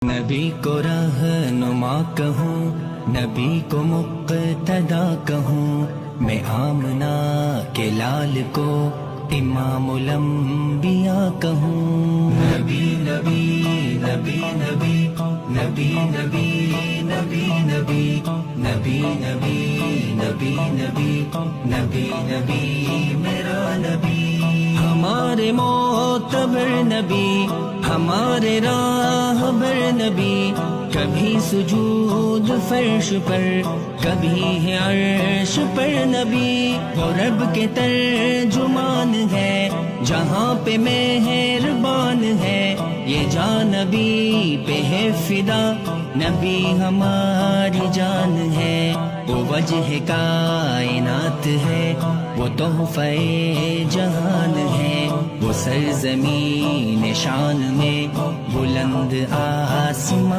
نبی کو رہنما کہوں، نبی کو مقتدا کہوں، میں آمنہ کے لال کو امام الانبیاء کہوں۔ نبی نبی نبی نبی نبی نبی نبی نبی نبی نبی نبی نبی نبی نبی میرا نبی، ہمارے معتبر نبی، ہمارے راہبر نبی، کبھی سجود فرش پر، کبھی ہے عرش پر نبی، وہ رب کے ترجمان ہے، جہاں پہ مہربان ہے، یہ جان نبی پہ ہے فدا، نبی ہماری جان ہے، وہ وجہ کائنات ہے، وہ تحفہ جہان ہے، وہ سرزمین شان میں بلند آسمان